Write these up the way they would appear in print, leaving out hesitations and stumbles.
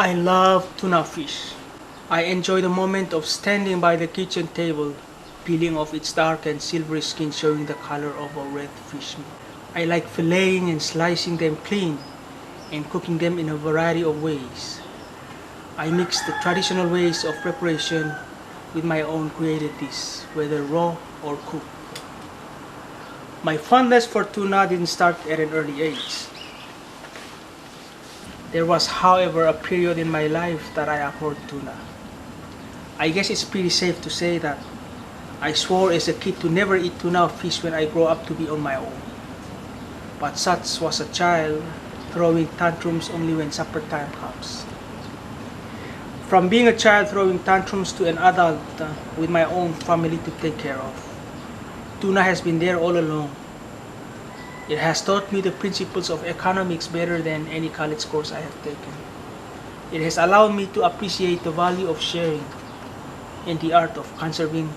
I love tuna fish. I enjoy the moment of standing by the kitchen table, peeling off its dark and silvery skin showing the color of a red fish meat. I like filleting and slicing them clean and cooking them in a variety of ways. I mix the traditional ways of preparation with my own created dish, whether raw or cooked. My fondness for tuna didn't start at an early age. There was, however, a period in my life that I abhorred tuna. I guess it's pretty safe to say that I swore as a kid to never eat tuna or fish when I grow up to be on my own. But such was a child, throwing tantrums only when supper time comes. From being a child throwing tantrums to an adult with my own family to take care of, tuna has been there all along. It has taught me the principles of economics better than any college course I have taken. It has allowed me to appreciate the value of sharing and the art of conserving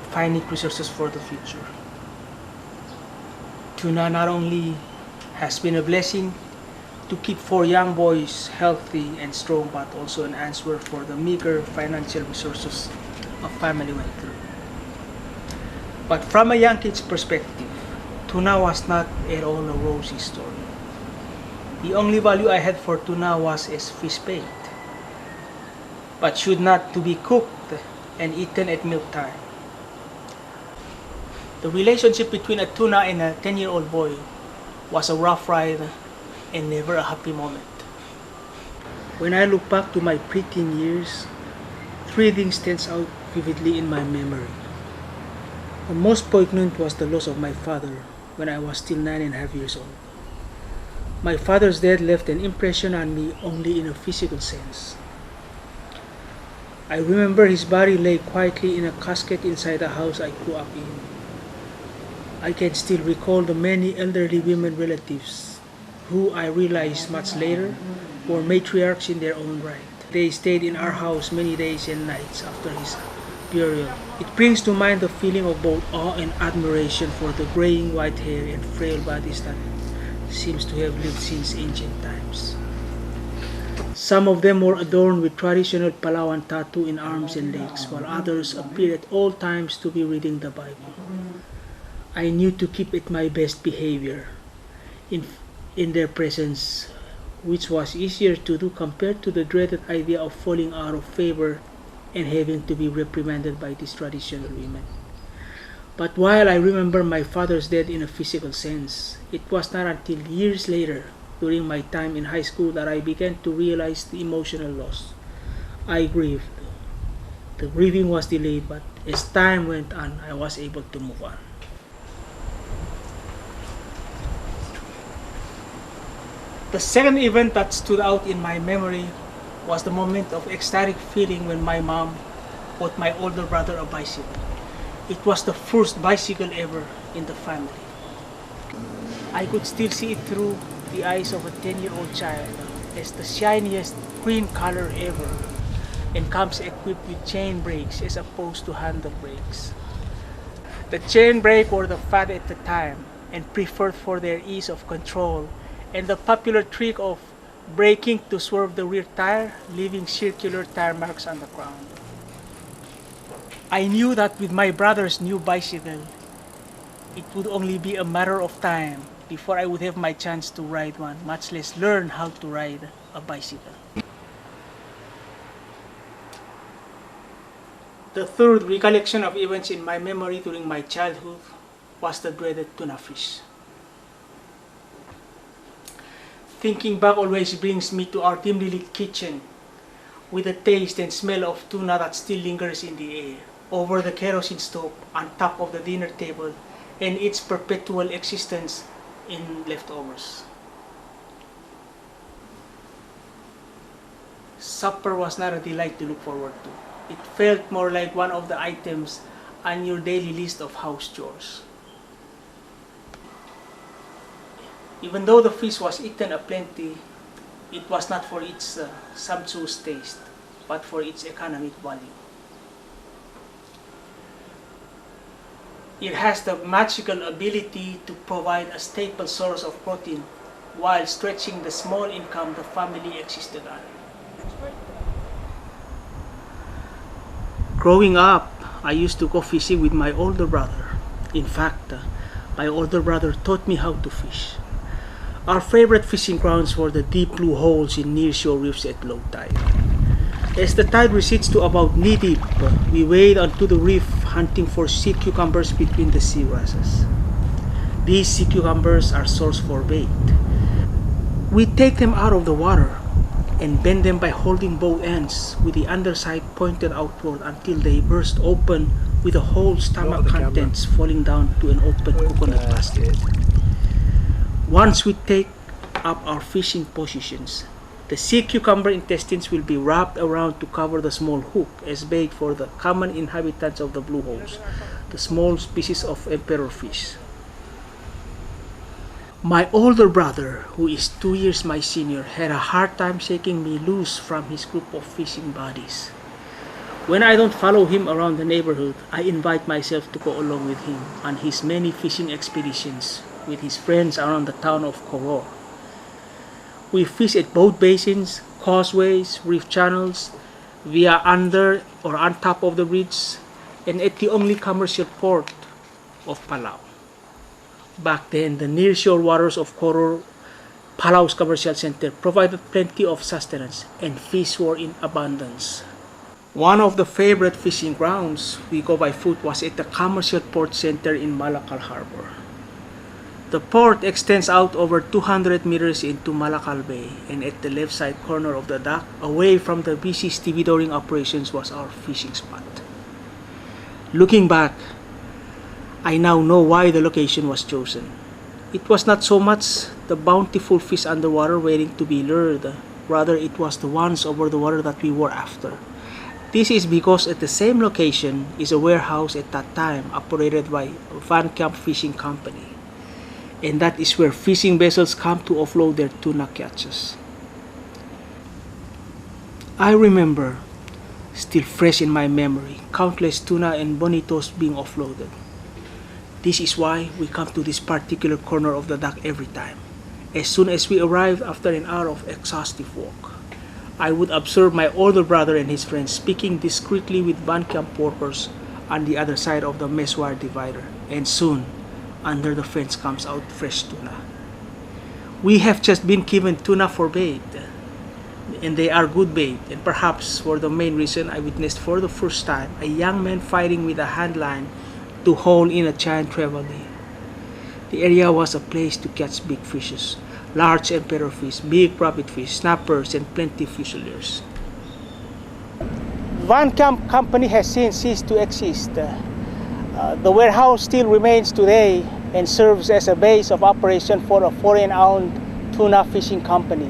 finite resources for the future. Tuna not only has been a blessing to keep 4 young boys healthy and strong, but also an answer for the meager financial resources a family went through. But from a young kid's perspective, tuna was not at all a rosy story. The only value I had for tuna was as fish bait, but should not to be cooked and eaten at mealtime. The relationship between a tuna and a 10-year-old boy was a rough ride and never a happy moment. When I look back to my preteen years, 3 things stands out vividly in my memory. The most poignant was the loss of my father when I was still 9.5 years old. My father's death left an impression on me only in a physical sense. I remember his body lay quietly in a casket inside the house I grew up in. I can still recall the many elderly women relatives who I realized much later were matriarchs in their own right. They stayed in our house many days and nights after his burial. It brings to mind the feeling of both awe and admiration for the graying white hair and frail bodies that seems to have lived since ancient times. Some of them were adorned with traditional Palauan tattoo in arms and legs, while others appeared at all times to be reading the Bible. I knew to keep at my best behavior in their presence, which was easier to do compared to the dreaded idea of falling out of favor and having to be reprimanded by these traditional women. But while I remember my father's death in a physical sense, it was not until years later, during my time in high school, that I began to realize the emotional loss. I grieved. The grieving was delayed, but as time went on, I was able to move on. The second event that stood out in my memory was the moment of ecstatic feeling when my mom bought my older brother a bicycle. It was the first bicycle ever in the family. I could still see it through the eyes of a 10-year-old child as the shiniest green color ever, and comes equipped with chain brakes as opposed to handle brakes. The chain brake were the fad at the time and preferred for their ease of control and the popular trick of braking to swerve the rear tire, leaving circular tire marks on the ground. I knew that with my brother's new bicycle, it would only be a matter of time before I would have my chance to ride one, much less learn how to ride a bicycle. The third recollection of events in my memory during my childhood was the dreaded tuna fish. Thinking back always brings me to our dimly lit kitchen, with the taste and smell of tuna that still lingers in the air, over the kerosene stove, on top of the dinner table, and its perpetual existence in leftovers. Supper was not a delight to look forward to. It felt more like one of the items on your daily list of house chores. Even though the fish was eaten aplenty, it was not for its sumptuous taste, but for its economic value. It has the magical ability to provide a staple source of protein while stretching the small income the family existed on. Growing up, I used to go fishing with my older brother. In fact, my older brother taught me how to fish. Our favorite fishing grounds were the deep blue holes in nearshore reefs at low tide. As the tide recedes to about knee-deep, we wade onto the reef hunting for sea cucumbers between the seagrasses. These sea cucumbers are source for bait. We take them out of the water and bend them by holding both ends with the underside pointed outward until they burst open with the whole stomach contents falling down to an open coconut basket. Once we take up our fishing positions, the sea cucumber intestines will be wrapped around to cover the small hook as bait for the common inhabitants of the blue holes, the small species of emperor fish. My older brother, who is 2 years my senior, had a hard time shaking me loose from his group of fishing buddies. When I don't follow him around the neighborhood, I invite myself to go along with him on his many fishing expeditions with his friends around the town of Koror. We fish at boat basins, causeways, reef channels, via under or on top of the bridge, and at the only commercial port of Palau. Back then, the nearshore waters of Koror, Palau's commercial center, provided plenty of sustenance, and fish were in abundance. One of the favorite fishing grounds we go by foot was at the commercial port center in Malacca Harbor. The port extends out over 200 meters into Malacca Bay, and at the left side corner of the dock, away from the busy stevedoring operations, was our fishing spot. Looking back, I now know why the location was chosen. It was not so much the bountiful fish underwater waiting to be lured, rather it was the ones over the water that we were after. This is because at the same location is a warehouse at that time operated by Van Camp Fishing Company, and that is where fishing vessels come to offload their tuna catches. I remember, still fresh in my memory, countless tuna and bonitos being offloaded. This is why we come to this particular corner of the dock every time. As soon as we arrived after an hour of exhaustive walk, I would observe my older brother and his friends speaking discreetly with Van Camp workers on the other side of the mesh wire divider, and soon, under the fence comes out fresh tuna. We have just been given tuna for bait, and they are good bait, and perhaps for the main reason I witnessed for the first time a young man fighting with a hand line to haul in a giant trevally. The area was a place to catch big fishes, large emperor fish, big rabbit fish, snappers, and plenty fusiliers. Van Camp Company has since ceased to exist. The warehouse still remains today and serves as a base of operation for a foreign-owned tuna fishing company.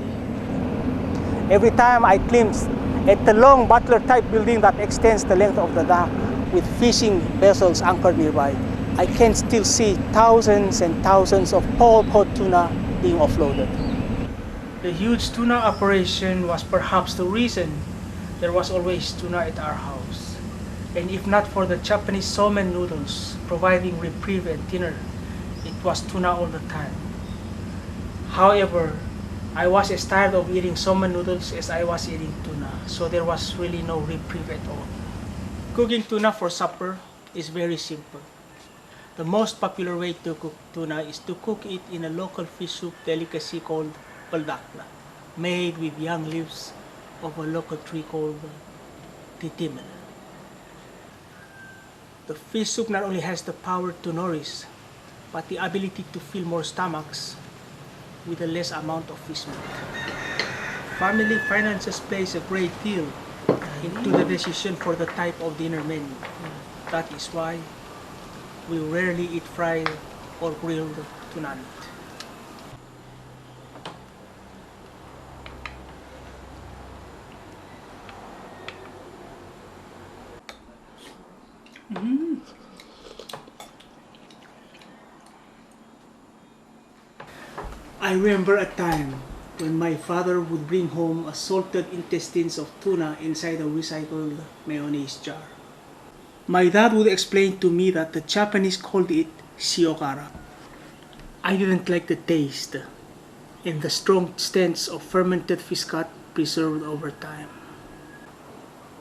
Every time I glimpse at the long butler-type building that extends the length of the dock, with fishing vessels anchored nearby, I can still see thousands and thousands of pole-caught tuna being offloaded. The huge tuna operation was perhaps the reason there was always tuna at our house. And if not for the Japanese somen noodles providing reprieve and dinner, it was tuna all the time. However, I was as tired of eating somen noodles as I was eating tuna, so there was really no reprieve at all. Cooking tuna for supper is very simple. The most popular way to cook tuna is to cook it in a local fish soup delicacy called baldakla, made with young leaves of a local tree called titimen. The fish soup not only has the power to nourish, but the ability to fill more stomachs with a less amount of fish meat. Family finances plays a great deal into the decision for the type of dinner menu. That is why we rarely eat fried or grilled tuna meat. I remember a time when my father would bring home a salted intestines of tuna inside a recycled mayonnaise jar. My dad would explain to me that the Japanese called it shiokara. I didn't like the taste and the strong stench of fermented fish cut preserved over time.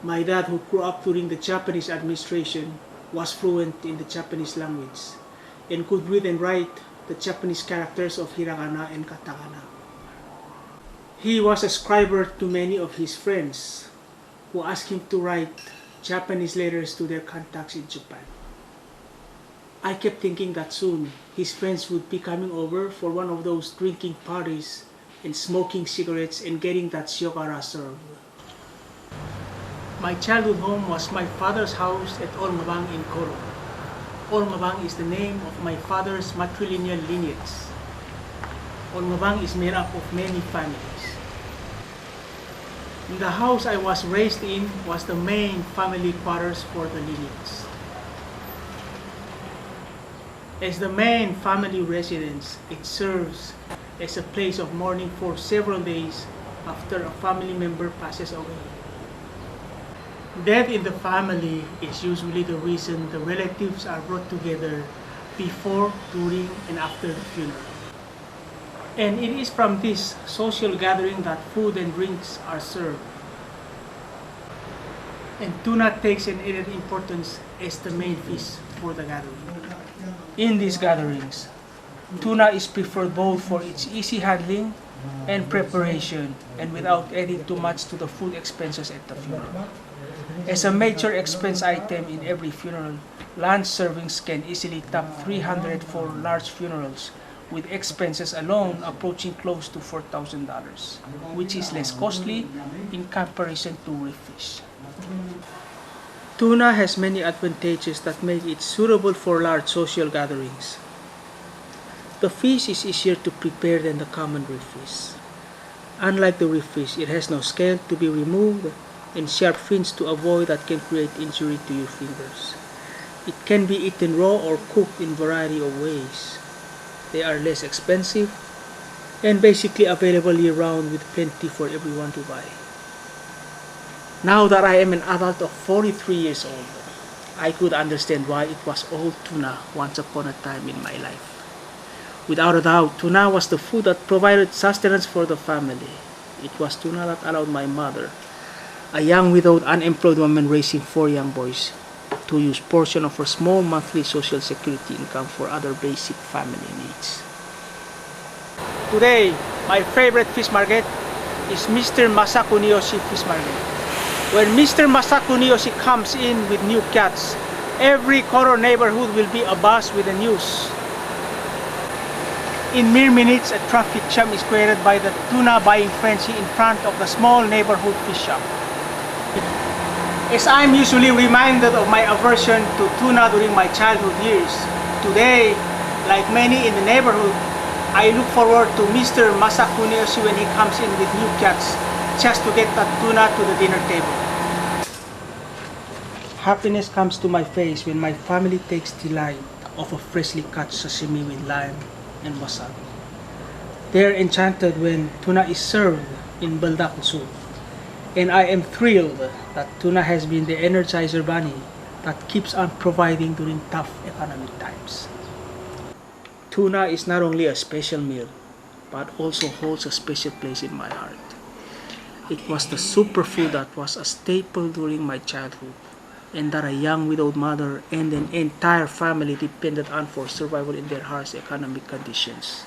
My dad, who grew up during the Japanese administration, was fluent in the Japanese language and could read and write the Japanese characters of hiragana and katakana. He was a scriber to many of his friends who asked him to write Japanese letters to their contacts in Japan. I kept thinking that soon his friends would be coming over for one of those drinking parties and smoking cigarettes and getting that shiokara served. My childhood home was my father's house at Ongerong in Koror. Ongerong is the name of my father's matrilineal lineage. Ongerong is made up of many families. The house I was raised in was the main family quarters for the lineage. As the main family residence, it serves as a place of mourning for several days after a family member passes away. Death in the family is usually the reason the relatives are brought together before, during, and after the funeral. And it is from this social gathering that food and drinks are served. And tuna takes an added importance as the main fish for the gathering. In these gatherings, tuna is preferred both for its easy handling and preparation and without adding too much to the food expenses at the funeral. As a major expense item in every funeral, lunch servings can easily top 300 for large funerals, with expenses alone approaching close to $4,000, which is less costly in comparison to reef fish. Tuna has many advantages that make it suitable for large social gatherings. The fish is easier to prepare than the common reef fish. Unlike the reef fish, it has no scale to be removed and sharp fins to avoid that can create injury to your fingers. It can be eaten raw or cooked in a variety of ways. They are less expensive and basically available year-round with plenty for everyone to buy. Now that I am an adult of 43 years old, I could understand why it was all tuna once upon a time in my life. Without a doubt, tuna was the food that provided sustenance for the family. It was tuna that allowed my mother, a young widowed unemployed woman raising 4 young boys, to use portion of her small monthly social security income for other basic family needs. Today, my favorite fish market is Mr. Masaku Niyoshi Fish Market. When Mr. Masaku Niyoshi comes in with new catch, every Koror neighborhood will be abuzz with the news. In mere minutes, a traffic jam is created by the tuna buying frenzy in front of the small neighborhood fish shop. As I'm usually reminded of my aversion to tuna during my childhood years, today, like many in the neighborhood, I look forward to Mr. Masaku Niyoshi when he comes in with new catch, just to get that tuna to the dinner table. Happiness comes to my face when my family takes delight of a freshly cut sashimi with lime and wasabi. They are enchanted when tuna is served in baldaco soup. And I am thrilled that tuna has been the energizer bunny that keeps on providing during tough economic times. Tuna is not only a special meal, but also holds a special place in my heart. It was the superfood that was a staple during my childhood, and that a young widowed mother and an entire family depended on for survival in their harsh economic conditions.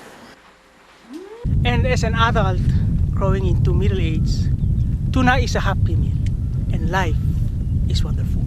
And as an adult growing into middle age, tuna is a happy meal, and life is wonderful.